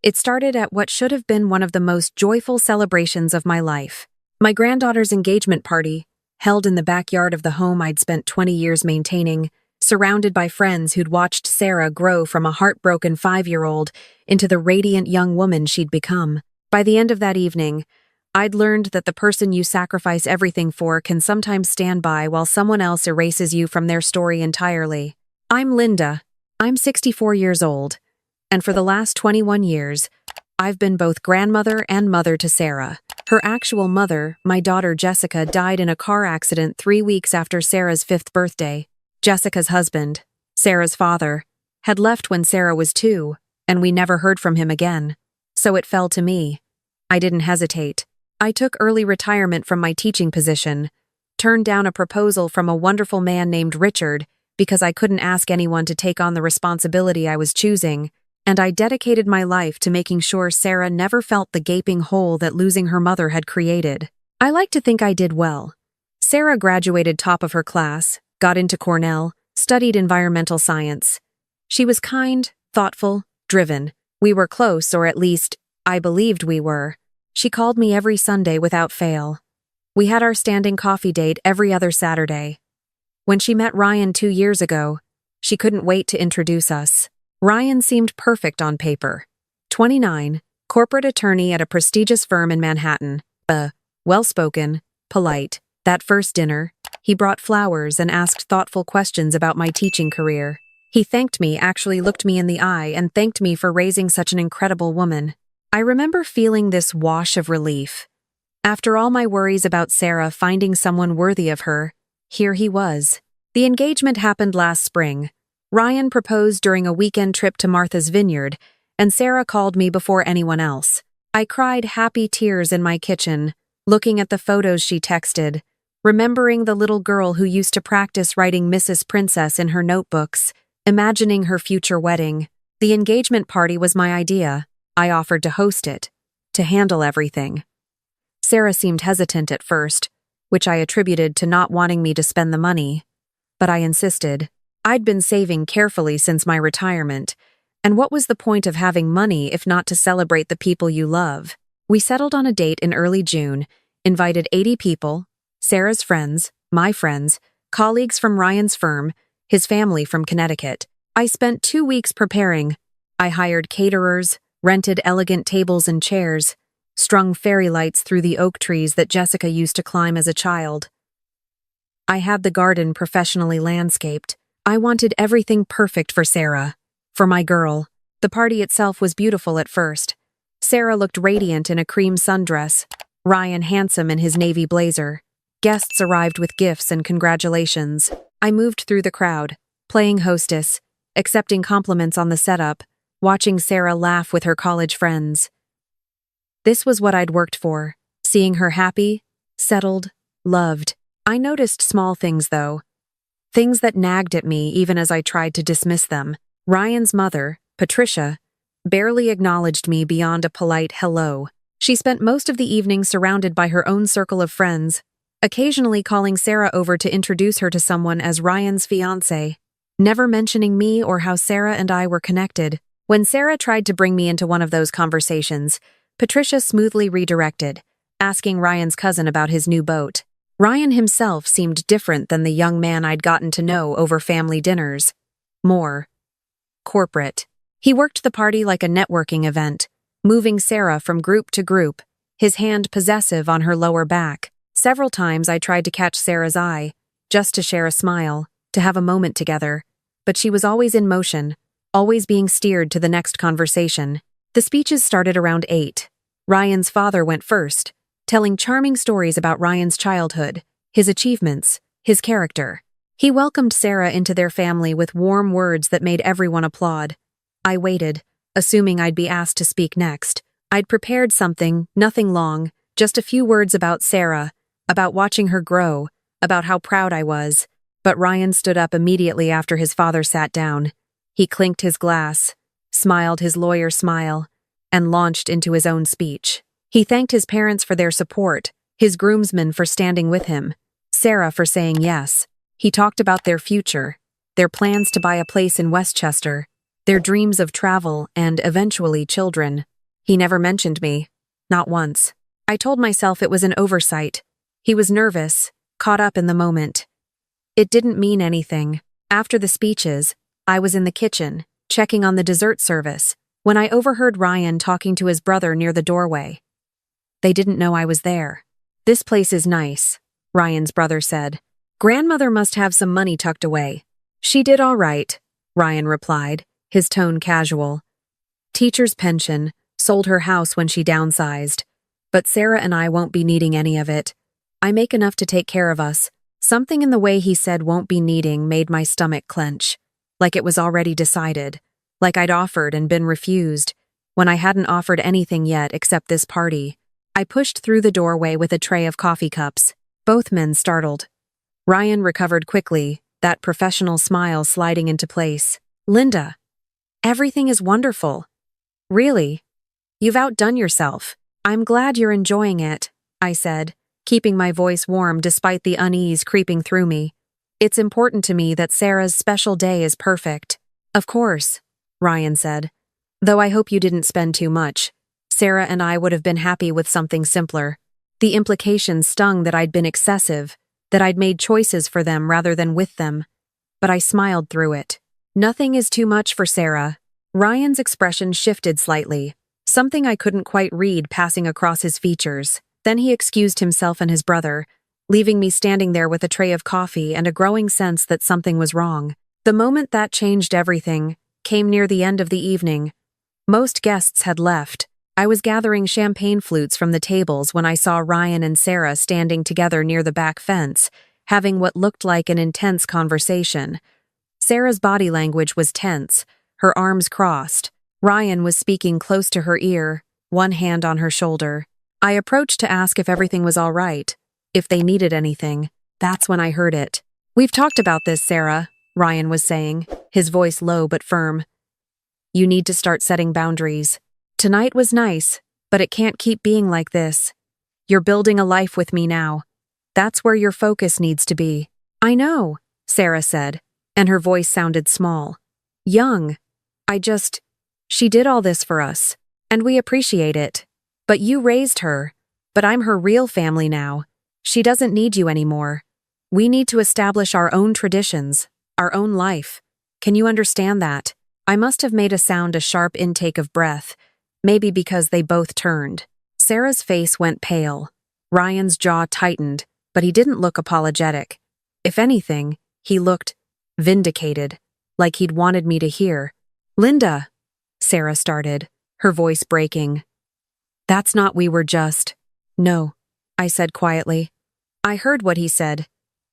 It started at what should have been one of the most joyful celebrations of my life. My granddaughter's engagement party, held in the backyard of the home I'd spent 20 years maintaining, surrounded by friends who'd watched Sarah grow from a heartbroken 5-year-old into the radiant young woman she'd become. By the end of that evening, I'd learned that the person you sacrifice everything for can sometimes stand by while someone else erases you from their story entirely. I'm Linda. I'm 64 years old, and for the last 21 years, I've been both grandmother and mother to Sarah. Her actual mother, my daughter Jessica, died in a car accident 3 weeks after Sarah's 5th birthday. Jessica's husband, Sarah's father, had left when Sarah was 2, and we never heard from him again. So it fell to me. I didn't hesitate. I took early retirement from my teaching position, turned down a proposal from a wonderful man named Richard because I couldn't ask anyone to take on the responsibility I was choosing, and I dedicated my life to making sure Sarah never felt the gaping hole that losing her mother had created. I like to think I did well. Sarah graduated top of her class, got into Cornell, studied environmental science. She was kind, thoughtful, driven. We were close, or at least, I believed we were. She called me every Sunday without fail. We had our standing coffee date every other Saturday. When she met Ryan 2 years ago, she couldn't wait to introduce us. Ryan seemed perfect on paper. 29, corporate attorney at a prestigious firm in Manhattan. Well-spoken, polite. That first dinner, he brought flowers and asked thoughtful questions about my teaching career. He thanked me, actually looked me in the eye, and thanked me for raising such an incredible woman. I remember feeling this wash of relief. After all my worries about Sarah finding someone worthy of her, here he was. The engagement happened last spring. Ryan proposed during a weekend trip to Martha's Vineyard, and Sarah called me before anyone else. I cried happy tears in my kitchen, looking at the photos she texted, remembering the little girl who used to practice writing Mrs. Princess in her notebooks, imagining her future wedding. The engagement party was my idea. I offered to host it, to handle everything. Sarah seemed hesitant at first, which I attributed to not wanting me to spend the money. But I insisted. I'd been saving carefully since my retirement, and what was the point of having money if not to celebrate the people you love? We settled on a date in early June, invited 80 people, Sarah's friends, my friends, colleagues from Ryan's firm, his family from Connecticut. I spent 2 weeks preparing. I hired caterers, rented elegant tables and chairs, strung fairy lights through the oak trees that Jessica used to climb as a child. I had the garden professionally landscaped. I wanted everything perfect for Sarah, for my girl. The party itself was beautiful at first. Sarah looked radiant in a cream sundress, Ryan handsome in his navy blazer. Guests arrived with gifts and congratulations. I moved through the crowd, playing hostess, accepting compliments on the setup, watching Sarah laugh with her college friends. This was what I'd worked for, seeing her happy, settled, loved. I noticed small things, though. Things that nagged at me even as I tried to dismiss them. Ryan's mother, Patricia, barely acknowledged me beyond a polite hello. She spent most of the evening surrounded by her own circle of friends, occasionally calling Sarah over to introduce her to someone as Ryan's fiancé, never mentioning me or how Sarah and I were connected. When Sarah tried to bring me into one of those conversations, Patricia smoothly redirected, asking Ryan's cousin about his new boat. Ryan himself seemed different than the young man I'd gotten to know over family dinners. More corporate. He worked the party like a networking event, moving Sarah from group to group, his hand possessive on her lower back. Several times I tried to catch Sarah's eye, just to share a smile, to have a moment together, but she was always in motion, always being steered to the next conversation. The speeches started around 8. Ryan's father went first, telling charming stories about Ryan's childhood, his achievements, his character. He welcomed Sarah into their family with warm words that made everyone applaud. I waited, assuming I'd be asked to speak next. I'd prepared something, nothing long, just a few words about Sarah, about watching her grow, about how proud I was. But Ryan stood up immediately after his father sat down. He clinked his glass, smiled his lawyer smile, and launched into his own speech. He thanked his parents for their support, his groomsmen for standing with him, Sarah for saying yes. He talked about their future, their plans to buy a place in Westchester, their dreams of travel and, eventually, children. He never mentioned me. Not once. I told myself it was an oversight. He was nervous, caught up in the moment. It didn't mean anything. After the speeches, I was in the kitchen, checking on the dessert service, when I overheard Ryan talking to his brother near the doorway. They didn't know I was there. "This place is nice," Ryan's brother said. "Grandmother must have some money tucked away." "She did all right," Ryan replied, his tone casual. "Teacher's pension, sold her house when she downsized. But Sarah and I won't be needing any of it. I make enough to take care of us." Something in the way he said "won't be needing" made my stomach clench. Like it was already decided. Like I'd offered and been refused, when I hadn't offered anything yet except this party. I pushed through the doorway with a tray of coffee cups. Both men startled. Ryan recovered quickly, that professional smile sliding into place. "Linda, everything is wonderful." "Really? You've outdone yourself. I'm glad you're enjoying it," I said, keeping my voice warm despite the unease creeping through me. "It's important to me that Sarah's special day is perfect." "Of course," Ryan said. "Though I hope you didn't spend too much. Sarah and I would have been happy with something simpler." The implication stung that I'd been excessive, that I'd made choices for them rather than with them. But I smiled through it. "Nothing is too much for Sarah." Ryan's expression shifted slightly, something I couldn't quite read passing across his features. Then he excused himself and his brother, leaving me standing there with a tray of coffee and a growing sense that something was wrong. The moment that changed everything came near the end of the evening. Most guests had left. I was gathering champagne flutes from the tables when I saw Ryan and Sarah standing together near the back fence, having what looked like an intense conversation. Sarah's body language was tense, her arms crossed. Ryan was speaking close to her ear, one hand on her shoulder. I approached to ask if everything was all right, if they needed anything. That's when I heard it. "We've talked about this, Sarah," Ryan was saying, his voice low but firm. "You need to start setting boundaries. Tonight was nice, but it can't keep being like this. You're building a life with me now. That's where your focus needs to be." "I know," Sarah said, and her voice sounded small. "Young. She did all this for us, and we appreciate it. But you raised her. But I'm her real family now. She doesn't need you anymore. We need to establish our own traditions, our own life. Can you understand that?" I must have made a sharp intake of breath, maybe because they both turned. Sarah's face went pale. Ryan's jaw tightened, but he didn't look apologetic. If anything, he looked vindicated, like he'd wanted me to hear. "Linda," Sarah started, her voice breaking. "That's not we were just." "No," I said quietly. "I heard what he said.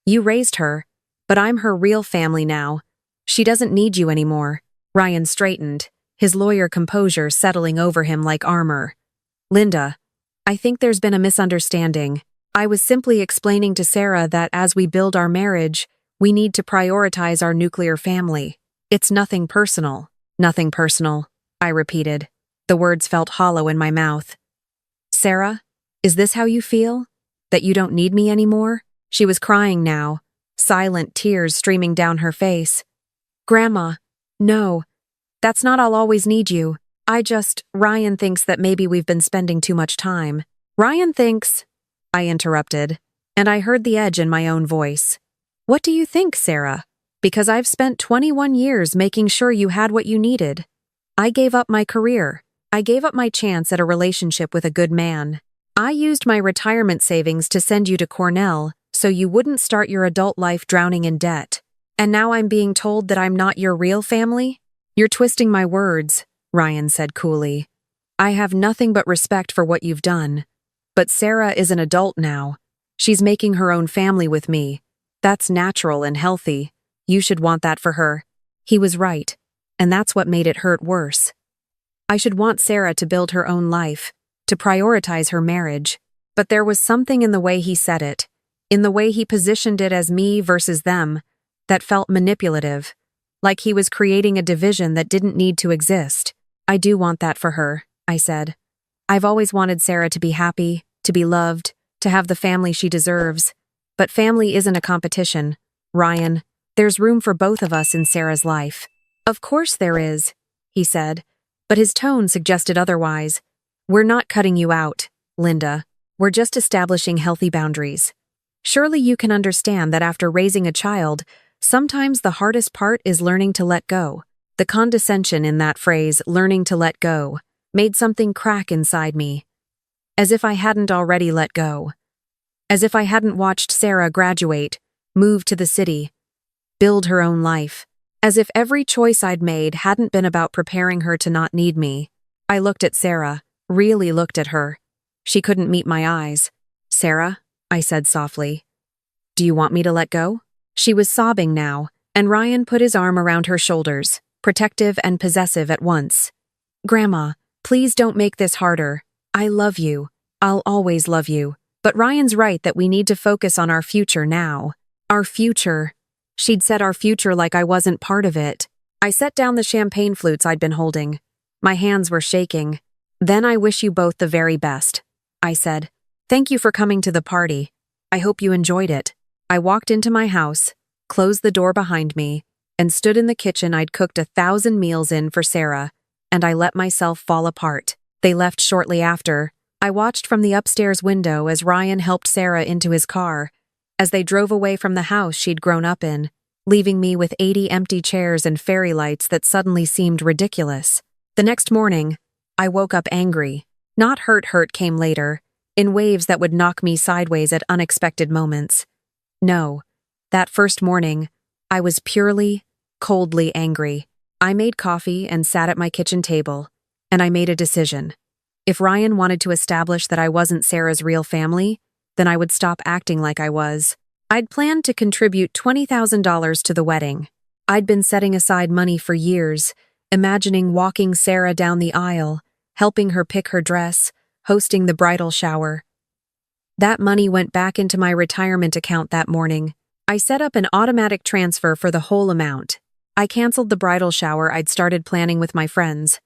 You raised her, but I'm her real family now. She doesn't need you anymore." Ryan straightened, his lawyer composure settling over him like armor. "Linda, I think there's been a misunderstanding. I was simply explaining to Sarah that as we build our marriage, we need to prioritize our nuclear family. It's nothing personal." "Nothing personal," I repeated. The words felt hollow in my mouth. "Sarah, is this how you feel? That you don't need me anymore?" She was crying now, silent tears streaming down her face. "Grandma, no. That's not I'll always need you. Ryan thinks that maybe we've been spending too much time." "Ryan thinks," I interrupted, and I heard the edge in my own voice. "What do you think, Sarah? Because I've spent 21 years making sure you had what you needed. I gave up my career. I gave up my chance at a relationship with a good man. I used my retirement savings to send you to Cornell so you wouldn't start your adult life drowning in debt. And now I'm being told that I'm not your real family?" "You're twisting my words," Ryan said coolly. "I have nothing but respect for what you've done. But Sarah is an adult now. She's making her own family with me. That's natural and healthy. You should want that for her." He was right, and that's what made it hurt worse. I should want Sarah to build her own life, to prioritize her marriage. But there was something in the way he said it, in the way he positioned it as me versus them, that felt manipulative, like he was creating a division that didn't need to exist. "I do want that for her," I said. "I've always wanted Sarah to be happy, to be loved, to have the family she deserves. But family isn't a competition, Ryan. There's room for both of us in Sarah's life." "Of course there is," he said, but his tone suggested otherwise. We're not cutting you out, Linda. We're just establishing healthy boundaries. Surely you can understand that after raising a child, sometimes the hardest part is learning to let go. The condescension in that phrase, learning to let go, made something crack inside me. As if I hadn't already let go. As if I hadn't watched Sarah graduate, move to the city, build her own life. As if every choice I'd made hadn't been about preparing her to not need me. I looked at Sarah, really looked at her. She couldn't meet my eyes. Sarah, I said softly. Do you want me to let go? She was sobbing now, and Ryan put his arm around her shoulders, protective and possessive at once. Grandma, please don't make this harder. I love you. I'll always love you. But Ryan's right that we need to focus on our future now. Our future. She'd said our future like I wasn't part of it. I set down the champagne flutes I'd been holding. My hands were shaking. Then I wish you both the very best, I said. Thank you for coming to the party. I hope you enjoyed it. I walked into my house, closed the door behind me, and stood in the kitchen I'd cooked 1,000 meals in for Sarah, and I let myself fall apart. They left shortly after. I watched from the upstairs window as Ryan helped Sarah into his car, as they drove away from the house she'd grown up in, leaving me with 80 empty chairs and fairy lights that suddenly seemed ridiculous. The next morning, I woke up angry. Not hurt came later, in waves that would knock me sideways at unexpected moments. No, that first morning, I was purely, coldly angry. I made coffee and sat at my kitchen table, and I made a decision. If Ryan wanted to establish that I wasn't Sarah's real family, then I would stop acting like I was. I'd planned to contribute $20,000 to the wedding. I'd been setting aside money for years, imagining walking Sarah down the aisle, helping her pick her dress, hosting the bridal shower. That money went back into my retirement account that morning. I set up an automatic transfer for the whole amount. I canceled the bridal shower I'd started planning with my friends.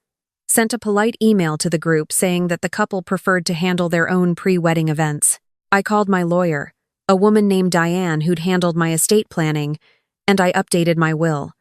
Sent a polite email to the group saying that the couple preferred to handle their own pre-wedding events. I called my lawyer, a woman named Diane who'd handled my estate planning, and I updated my will.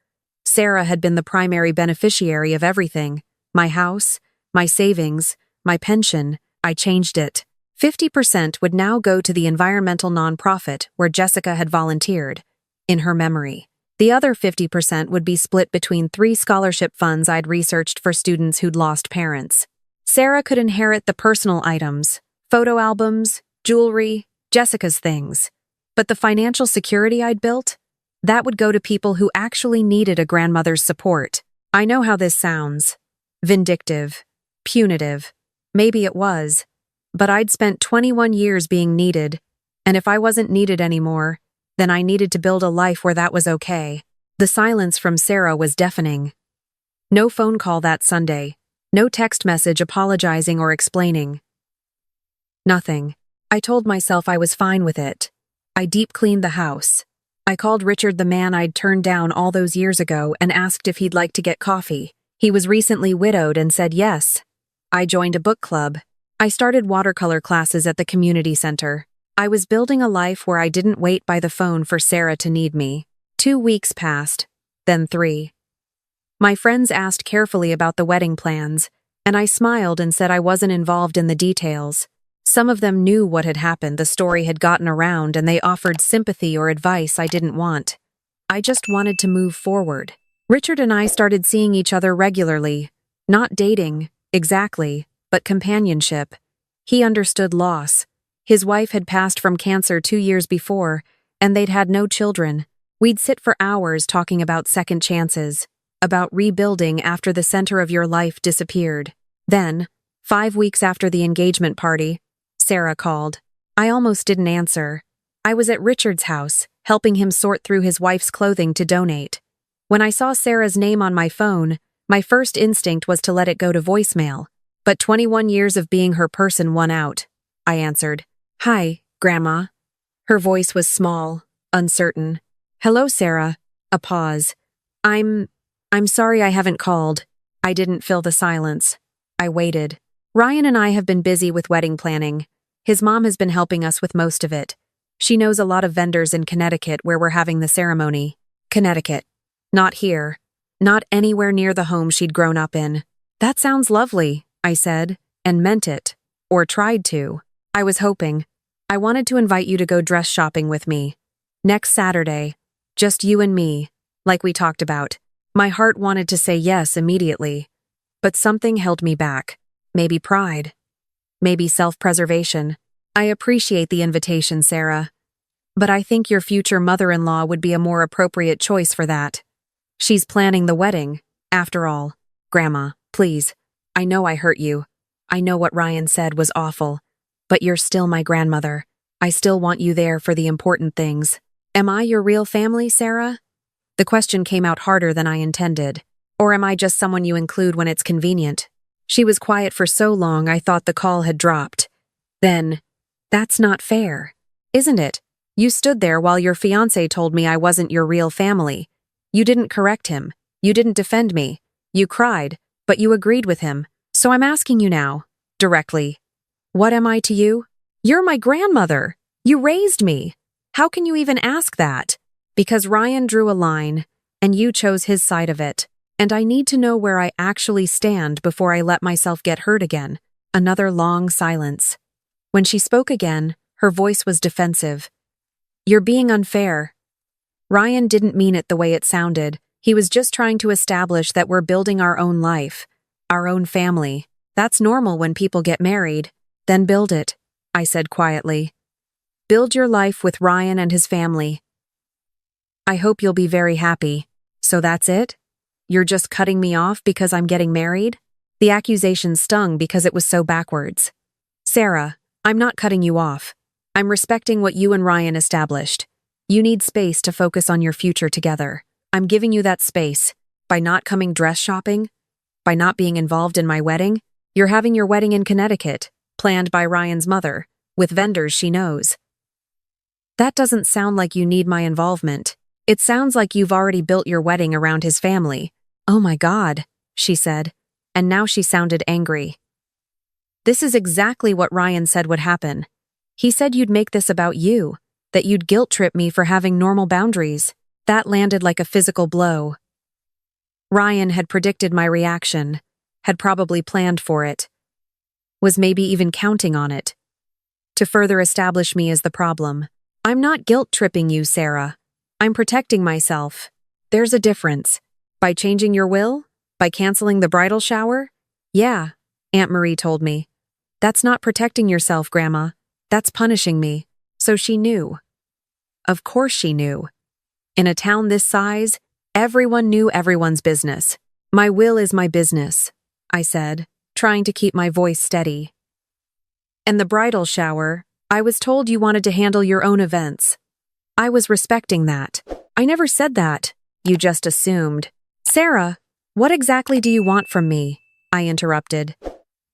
Sarah had been the primary beneficiary of everything. My house, my savings, my pension. I changed it. 50% would now go to the environmental nonprofit where Jessica had volunteered, in her memory. The other 50% would be split between 3 scholarship funds I'd researched for students who'd lost parents. Sarah could inherit the personal items, photo albums, jewelry, Jessica's things. But the financial security I'd built? That would go to people who actually needed a grandmother's support. I know how this sounds. Vindictive. Punitive. Maybe it was. But I'd spent 21 years being needed, and if I wasn't needed anymore, then I needed to build a life where that was okay. The silence from Sarah was deafening. No phone call that Sunday. No text message apologizing or explaining. Nothing. I told myself I was fine with it. I deep cleaned the house. I called Richard, the man I'd turned down all those years ago, and asked if he'd like to get coffee. He was recently widowed and said yes. I joined a book club. I started watercolor classes at the community center. I was building a life where I didn't wait by the phone for Sarah to need me. 2 weeks passed, then 3. My friends asked carefully about the wedding plans, and I smiled and said I wasn't involved in the details. Some of them knew what had happened, the story had gotten around, and they offered sympathy or advice I didn't want. I just wanted to move forward. Richard and I started seeing each other regularly. Not dating, exactly, but companionship. He understood loss. His wife had passed from cancer 2 years before, and they'd had no children. We'd sit for hours talking about second chances, about rebuilding after the center of your life disappeared. Then, 5 weeks after the engagement party, Sarah called. I almost didn't answer. I was at Richard's house, helping him sort through his wife's clothing to donate. When I saw Sarah's name on my phone, my first instinct was to let it go to voicemail. But 21 years of being her person won out. I answered. Hi, Grandma. Her voice was small, uncertain. Hello, Sarah. A pause. I'm sorry I haven't called. I didn't fill the silence. I waited. Ryan and I have been busy with wedding planning. His mom has been helping us with most of it. She knows a lot of vendors in Connecticut where we're having the ceremony. Connecticut. Not here. Not anywhere near the home she'd grown up in. That sounds lovely, I said, and meant it, or tried to. I was hoping. I wanted to invite you to go dress shopping with me. Next Saturday. Just you and me, like we talked about. My heart wanted to say yes immediately. But something held me back. Maybe pride. Maybe self-preservation. I appreciate the invitation, Sarah. But I think your future mother-in-law would be a more appropriate choice for that. She's planning the wedding, after all. Grandma, please. I know I hurt you. I know what Ryan said was awful. But you're still my grandmother. I still want you there for the important things. Am I your real family, Sarah? The question came out harder than I intended. Or am I just someone you include when it's convenient? She was quiet for so long I thought the call had dropped. Then, that's not fair, isn't it? You stood there while your fiancé told me I wasn't your real family. You didn't correct him. You didn't defend me. You cried, but you agreed with him. So I'm asking you now, directly. What am I to you? You're my grandmother. You raised me. How can you even ask that? Because Ryan drew a line, and you chose his side of it. And I need to know where I actually stand before I let myself get hurt again. Another long silence. When she spoke again, her voice was defensive. You're being unfair. Ryan didn't mean it the way it sounded. He was just trying to establish that we're building our own life, our own family. That's normal when people get married. Then build it, I said quietly. Build your life with Ryan and his family. I hope you'll be very happy. So that's it? You're just cutting me off because I'm getting married? The accusation stung because it was so backwards. Sarah, I'm not cutting you off. I'm respecting what you and Ryan established. You need space to focus on your future together. I'm giving you that space. By not coming dress shopping, by not being involved in my wedding, you're having your wedding in Connecticut, planned by Ryan's mother, with vendors she knows. That doesn't sound like you need my involvement. It sounds like you've already built your wedding around his family. Oh my God, she said, and now she sounded angry. This is exactly what Ryan said would happen. He said you'd make this about you, that you'd guilt-trip me for having normal boundaries. That landed like a physical blow. Ryan had predicted my reaction, had probably planned for it, was maybe even counting on it. To further establish me as the problem. I'm not guilt-tripping you, Sarah. I'm protecting myself. There's a difference. By changing your will? By canceling the bridal shower? Yeah, Aunt Marie told me. That's not protecting yourself, Grandma. That's punishing me. So she knew. Of course she knew. In a town this size, everyone knew everyone's business. My will is my business, I said, trying to keep my voice steady. And the bridal shower, I was told you wanted to handle your own events. I was respecting that. I never said that. You just assumed. Sarah, what exactly do you want from me? I interrupted.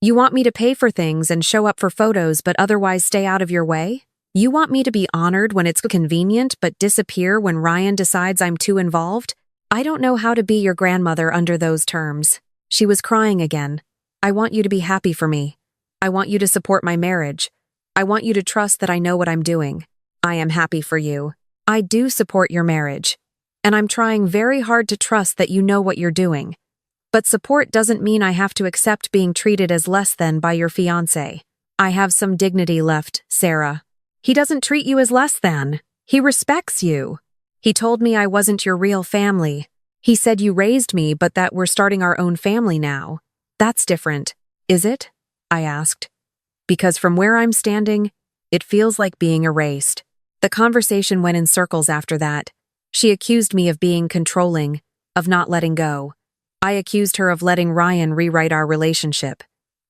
You want me to pay for things and show up for photos but otherwise stay out of your way? You want me to be honored when it's convenient but disappear when Ryan decides I'm too involved? I don't know how to be your grandmother under those terms. She was crying again. I want you to be happy for me. I want you to support my marriage. I want you to trust that I know what I'm doing. I am happy for you. I do support your marriage. And I'm trying very hard to trust that you know what you're doing. But support doesn't mean I have to accept being treated as less than by your fiancé. I have some dignity left, Sarah. He doesn't treat you as less than. He respects you. He told me I wasn't your real family. He said you raised me, but that we're starting our own family now. That's different, is it? I asked. Because from where I'm standing, it feels like being erased. The conversation went in circles after that. She accused me of being controlling, of not letting go. I accused her of letting Ryan rewrite our relationship.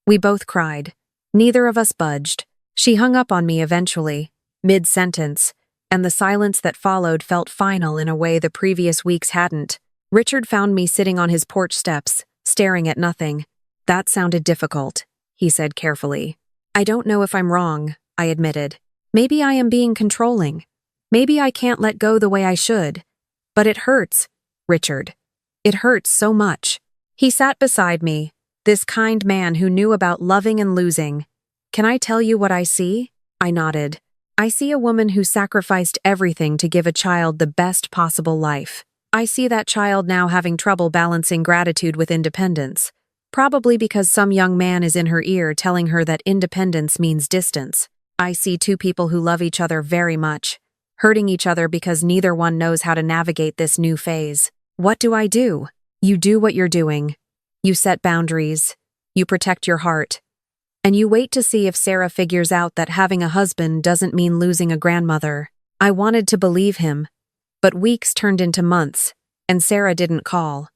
We both cried. Neither of us budged. She hung up on me eventually, mid-sentence, and the silence that followed felt final in a way the previous weeks hadn't. Richard found me sitting on his porch steps, staring at nothing. That sounded difficult, he said carefully. I don't know if I'm wrong, I admitted. Maybe I am being controlling. Maybe I can't let go the way I should. But it hurts, Richard. It hurts so much. He sat beside me, this kind man who knew about loving and losing. Can I tell you what I see? I nodded. I see a woman who sacrificed everything to give a child the best possible life. I see that child now having trouble balancing gratitude with independence. Probably because some young man is in her ear telling her that independence means distance. I see two people who love each other very much, hurting each other because neither one knows how to navigate this new phase. What do? You do what you're doing. You set boundaries. You protect your heart. And you wait to see if Sarah figures out that having a husband doesn't mean losing a grandmother. I wanted to believe him, but weeks turned into months, and Sarah didn't call.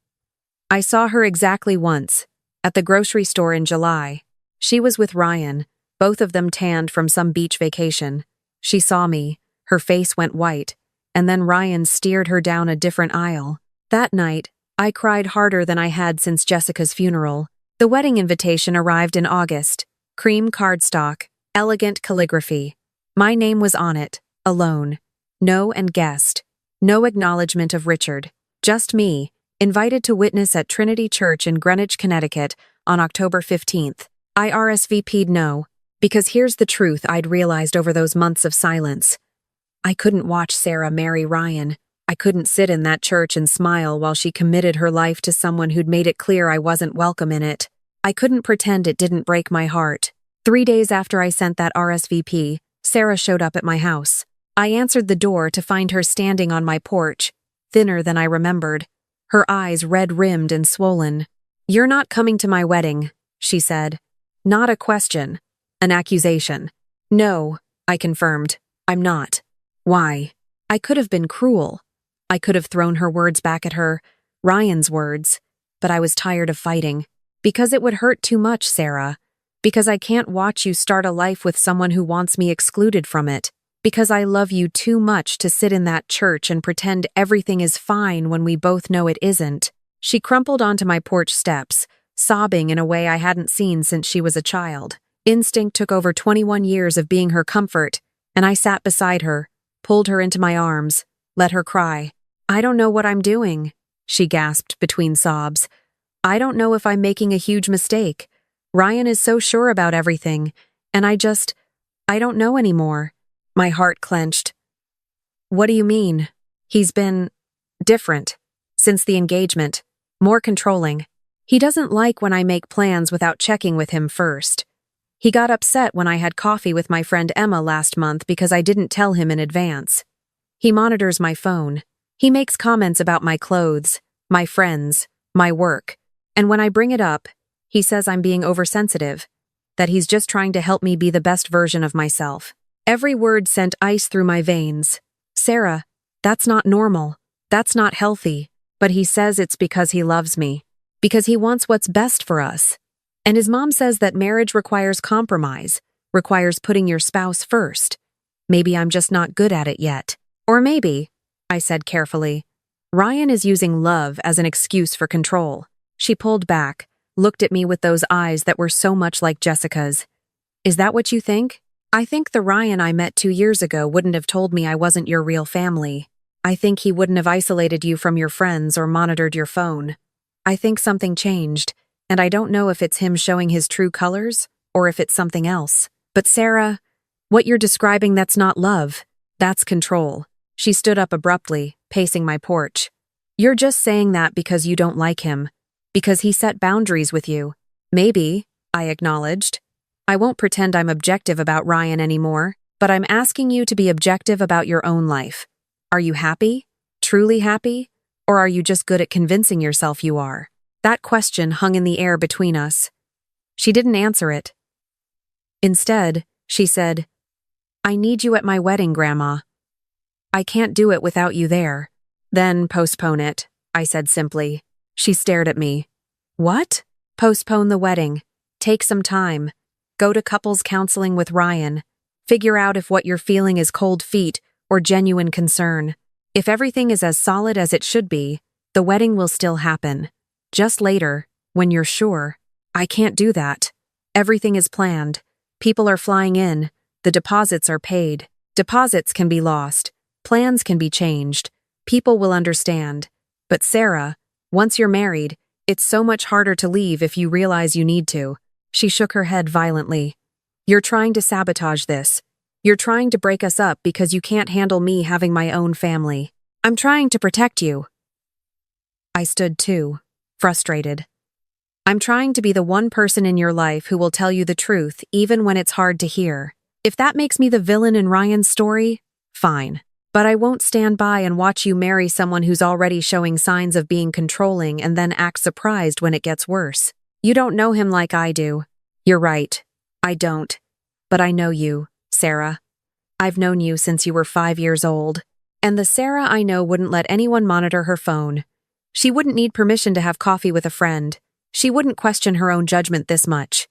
I saw her exactly once, at the grocery store in July. She was with Ryan, both of them tanned from some beach vacation. She saw me, her face went white, and then Ryan steered her down a different aisle. That night, I cried harder than I had since Jessica's funeral. The wedding invitation arrived in August. Cream cardstock, elegant calligraphy. My name was on it, alone. No and guest. No acknowledgement of Richard. Just me, invited to witness at Trinity Church in Greenwich, Connecticut, on October 15th. I RSVP'd no, because here's the truth I'd realized over those months of silence. I couldn't watch Sarah marry Ryan. I couldn't sit in that church and smile while she committed her life to someone who'd made it clear I wasn't welcome in it. I couldn't pretend it didn't break my heart. 3 days after I sent that RSVP, Sarah showed up at my house. I answered the door to find her standing on my porch, thinner than I remembered, her eyes red-rimmed and swollen. "You're not coming to my wedding," she said. Not a question, an accusation. "No," I confirmed, "I'm not." Why? I could have been cruel. I could have thrown her words back at her, Ryan's words, but I was tired of fighting. Because it would hurt too much, Sarah. Because I can't watch you start a life with someone who wants me excluded from it. Because I love you too much to sit in that church and pretend everything is fine when we both know it isn't. She crumpled onto my porch steps, sobbing in a way I hadn't seen since she was a child. Instinct took over 21 years of being her comfort, and I sat beside her, pulled her into my arms, let her cry. "I don't know what I'm doing," she gasped between sobs. "I don't know if I'm making a huge mistake. Ryan is so sure about everything, and I don't know anymore." My heart clenched. "What do you mean?" "He's been different since the engagement, more controlling. He doesn't like when I make plans without checking with him first. He got upset when I had coffee with my friend Emma last month because I didn't tell him in advance. He monitors my phone. He makes comments about my clothes, my friends, my work. And when I bring it up, he says I'm being oversensitive, that he's just trying to help me be the best version of myself." Every word sent ice through my veins. "Sarah, that's not normal. That's not healthy. But he says it's because he loves me. Because he wants what's best for us. And his mom says that marriage requires compromise, requires putting your spouse first. Maybe I'm just not good at it yet. Or maybe," I said carefully, "Ryan is using love as an excuse for control." She pulled back, looked at me with those eyes that were so much like Jessica's. "Is that what you think? I think the Ryan I met 2 years ago wouldn't have told me I wasn't your real family. I think he wouldn't have isolated you from your friends or monitored your phone. I think something changed, and I don't know if it's him showing his true colors or if it's something else. But Sarah, what you're describing, that's not love. That's control." She stood up abruptly, pacing my porch. "You're just saying that because you don't like him. Because he set boundaries with you." "Maybe," I acknowledged. "I won't pretend I'm objective about Ryan anymore, but I'm asking you to be objective about your own life. Are you happy? Truly happy? Or are you just good at convincing yourself you are?" That question hung in the air between us. She didn't answer it. Instead, she said, "I need you at my wedding, Grandma. I can't do it without you there." "Then postpone it," I said simply. She stared at me. "What?" "Postpone the wedding. Take some time. Go to couples counseling with Ryan. Figure out if what you're feeling is cold feet or genuine concern. If everything is as solid as it should be, the wedding will still happen. Just later, when you're sure." "I can't do that. Everything is planned. People are flying in. The deposits are paid. Deposits can be lost. Plans can be changed. People will understand. But Sarah, once you're married, it's so much harder to leave if you realize you need to." She shook her head violently. "You're trying to sabotage this. You're trying to break us up because you can't handle me having my own family. I'm trying to protect you." I stood too, frustrated. I'm trying to be the one person in your life who will tell you the truth, even when it's hard to hear. If that makes me the villain in Ryan's story, fine. But I won't stand by and watch you marry someone who's already showing signs of being controlling and then act surprised when it gets worse. You don't know him like I do. You're right. I don't. But I know you, Sarah. I've known you since you were 5 years old. And the Sarah I know wouldn't let anyone monitor her phone. She wouldn't need permission to have coffee with a friend. She wouldn't question her own judgment this much.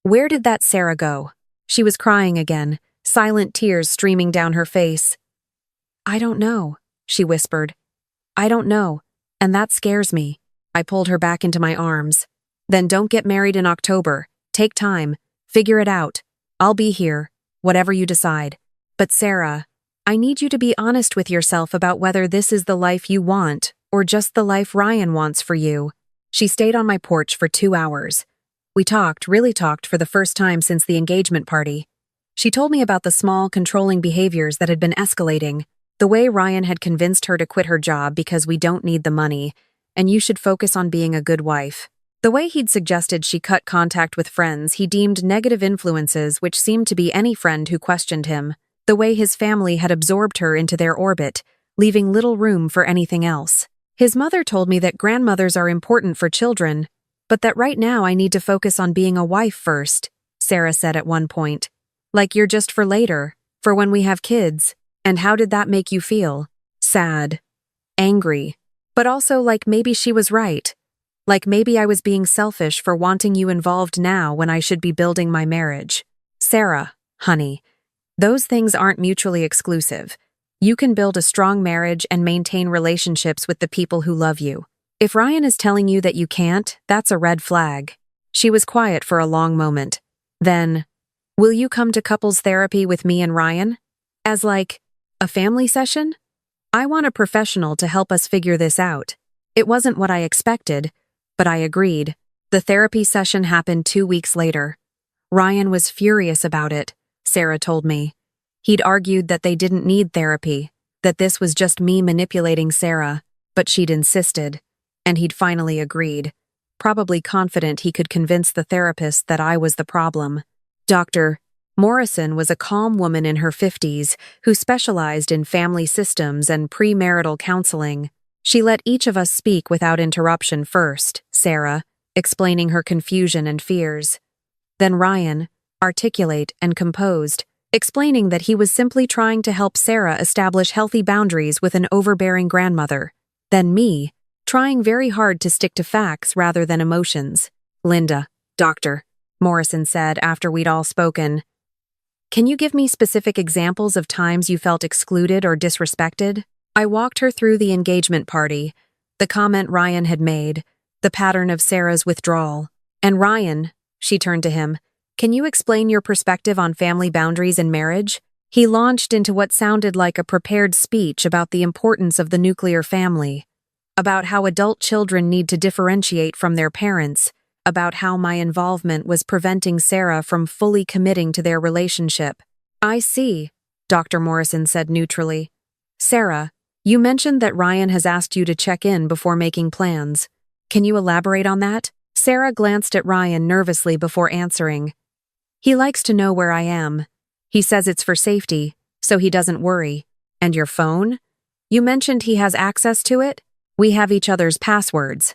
Where did that Sarah go? She was crying again, silent tears streaming down her face. I don't know, she whispered. I don't know, and that scares me. I pulled her back into my arms. Then don't get married in October. Take time. Figure it out. I'll be here, whatever you decide. But Sarah, I need you to be honest with yourself about whether this is the life you want or just the life Ryan wants for you. She stayed on my porch for 2 hours. We really talked for the first time since the engagement party. She told me about the small, controlling behaviors that had been escalating, the way Ryan had convinced her to quit her job because we don't need the money, and you should focus on being a good wife. The way he'd suggested she cut contact with friends he deemed negative influences, which seemed to be any friend who questioned him. The way his family had absorbed her into their orbit, leaving little room for anything else. His mother told me that grandmothers are important for children, but that right now I need to focus on being a wife first, Sarah said at one point. Like you're just for later, for when we have kids. And how did that make you feel? Sad. Angry. But also like maybe she was right. Like maybe I was being selfish for wanting you involved now when I should be building my marriage. Sarah, honey, those things aren't mutually exclusive. You can build a strong marriage and maintain relationships with the people who love you. If Ryan is telling you that you can't, that's a red flag. She was quiet for a long moment. Then, will you come to couples therapy with me and Ryan? As like, a family session? I want a professional to help us figure this out. It wasn't what I expected, but I agreed. The therapy session happened 2 weeks later. Ryan was furious about it, Sarah told me. He'd argued that they didn't need therapy, that this was just me manipulating Sarah, but she'd insisted, and he'd finally agreed, probably confident he could convince the therapist that I was the problem. Dr. Morrison was a calm woman in her 50s who specialized in family systems and premarital counseling. She let each of us speak without interruption first, Sarah, explaining her confusion and fears. Then Ryan, articulate and composed, explaining that he was simply trying to help Sarah establish healthy boundaries with an overbearing grandmother. Then me, trying very hard to stick to facts rather than emotions. Linda, Doctor, Morrison said after we'd all spoken. Can you give me specific examples of times you felt excluded or disrespected? I walked her through the engagement party, the comment Ryan had made, the pattern of Sarah's withdrawal. And Ryan, she turned to him, can you explain your perspective on family boundaries in marriage? He launched into what sounded like a prepared speech about the importance of the nuclear family, about how adult children need to differentiate from their parents, about how my involvement was preventing Sarah from fully committing to their relationship. I see, Dr. Morrison said neutrally. Sarah, you mentioned that Ryan has asked you to check in before making plans. Can you elaborate on that? Sarah glanced at Ryan nervously before answering. He likes to know where I am. He says it's for safety, so he doesn't worry. And your phone? You mentioned he has access to it? We have each other's passwords.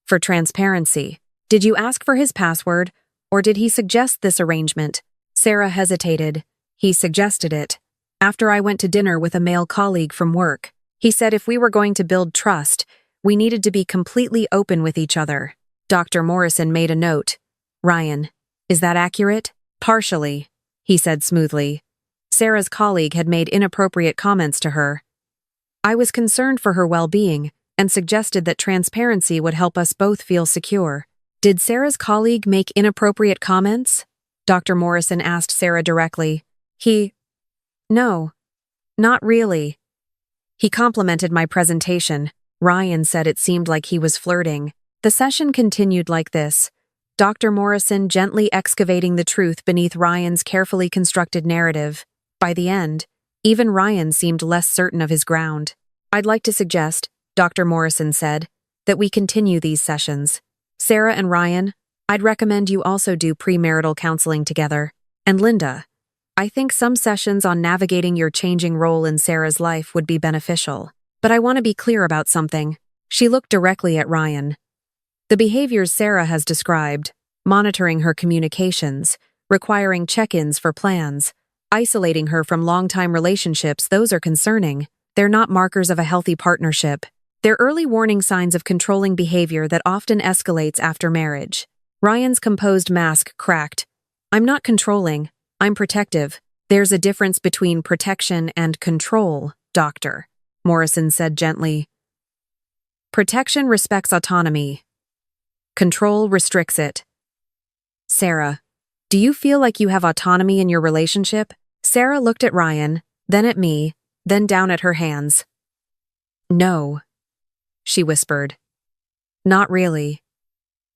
For transparency, did you ask for his password, or did he suggest this arrangement? Sarah hesitated. He suggested it. After I went to dinner with a male colleague from work, he said if we were going to build trust, we needed to be completely open with each other. Dr. Morrison made a note. Ryan, is that accurate? Partially, he said smoothly. Sarah's colleague had made inappropriate comments to her. I was concerned for her well-being and suggested that transparency would help us both feel secure. Did Sarah's colleague make inappropriate comments? Dr. Morrison asked Sarah directly. No, not really. He complimented my presentation. Ryan said it seemed like he was flirting. The session continued like this. Dr. Morrison gently excavating the truth beneath Ryan's carefully constructed narrative. By the end, even Ryan seemed less certain of his ground. I'd like to suggest, Dr. Morrison said, that we continue these sessions. Sarah and Ryan, I'd recommend you also do premarital counseling together. And Linda, I think some sessions on navigating your changing role in Sarah's life would be beneficial. But I want to be clear about something. She looked directly at Ryan. The behaviors Sarah has described, monitoring her communications, requiring check-ins for plans, isolating her from long-time relationships, those are concerning. They're not markers of a healthy partnership. They're early warning signs of controlling behavior that often escalates after marriage. Ryan's composed mask cracked. I'm not controlling. I'm protective. There's a difference between protection and control, Doctor, Morrison said gently. Protection respects autonomy. Control restricts it. Sarah, do you feel like you have autonomy in your relationship? Sarah looked at Ryan, then at me, then down at her hands. No, she whispered. Not really.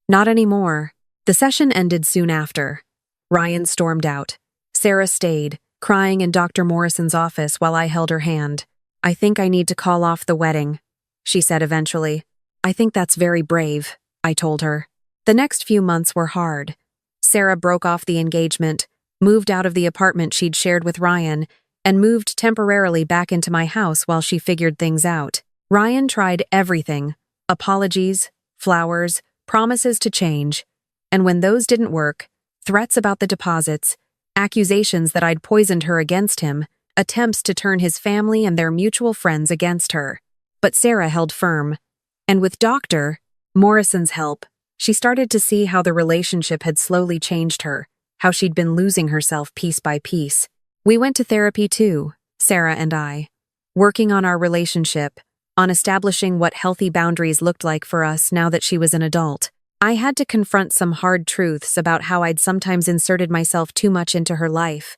Not anymore. The session ended soon after. Ryan stormed out. Sarah stayed, crying in Dr. Morrison's office while I held her hand. I think I need to call off the wedding, she said eventually. I think that's very brave, I told her. The next few months were hard. Sarah broke off the engagement, moved out of the apartment she'd shared with Ryan, and moved temporarily back into my house while she figured things out. Ryan tried everything: apologies, flowers, promises to change. And when those didn't work, threats about the deposits, accusations that I'd poisoned her against him, attempts to turn his family and their mutual friends against her. But Sarah held firm. And with Dr. Morrison's help, she started to see how the relationship had slowly changed her, how she'd been losing herself piece by piece. We went to therapy too, Sarah and I, working on our relationship, on establishing what healthy boundaries looked like for us now that she was an adult. I had to confront some hard truths about how I'd sometimes inserted myself too much into her life,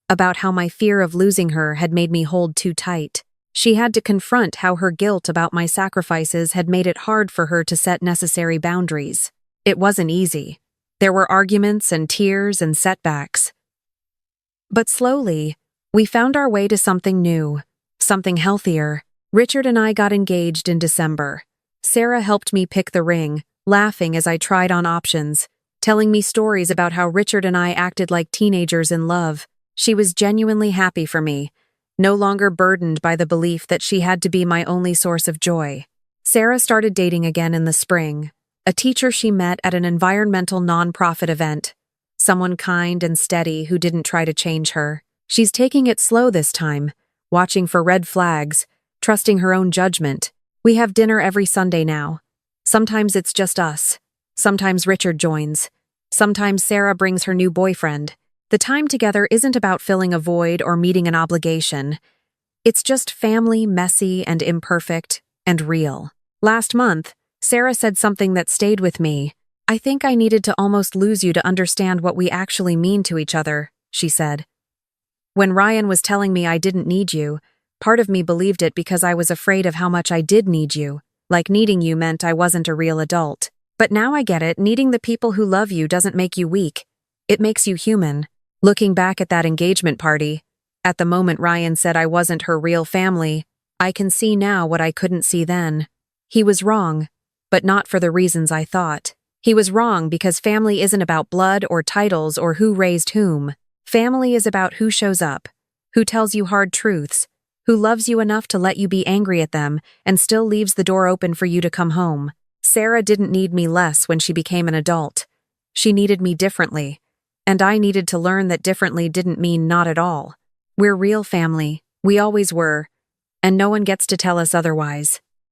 about how my fear of losing her had made me hold too tight. She had to confront how her guilt about my sacrifices had made it hard for her to set necessary boundaries. It wasn't easy. There were arguments and tears and setbacks. But slowly, we found our way to something new, something healthier. Richard and I got engaged in December. Sarah helped me pick the ring, laughing as I tried on options, telling me stories about how Richard and I acted like teenagers in love. She was genuinely happy for me, no longer burdened by the belief that she had to be my only source of joy. Sarah started dating again in the spring, a teacher she met at an environmental nonprofit event, someone kind and steady who didn't try to change her. She's taking it slow this time, watching for red flags, trusting her own judgment. We have dinner every Sunday now. Sometimes it's just us. Sometimes Richard joins. Sometimes Sarah brings her new boyfriend. The time together isn't about filling a void or meeting an obligation. It's just family, messy and imperfect, and real. Last month, Sarah said something that stayed with me. I think I needed to almost lose you to understand what we actually mean to each other, she said. When Ryan was telling me I didn't need you, part of me believed it because I was afraid of how much I did need you. Like needing you meant I wasn't a real adult. But now I get it, needing the people who love you doesn't make you weak. It makes you human. Looking back at that engagement party, at the moment Ryan said I wasn't her real family, I can see now what I couldn't see then. He was wrong, but not for the reasons I thought. He was wrong because family isn't about blood or titles or who raised whom. Family is about who shows up, who tells you hard truths, who loves you enough to let you be angry at them and still leaves the door open for you to come home. Sarah didn't need me less when she became an adult. She needed me differently, and I needed to learn that differently didn't mean not at all. We're real family, we always were, and no one gets to tell us otherwise.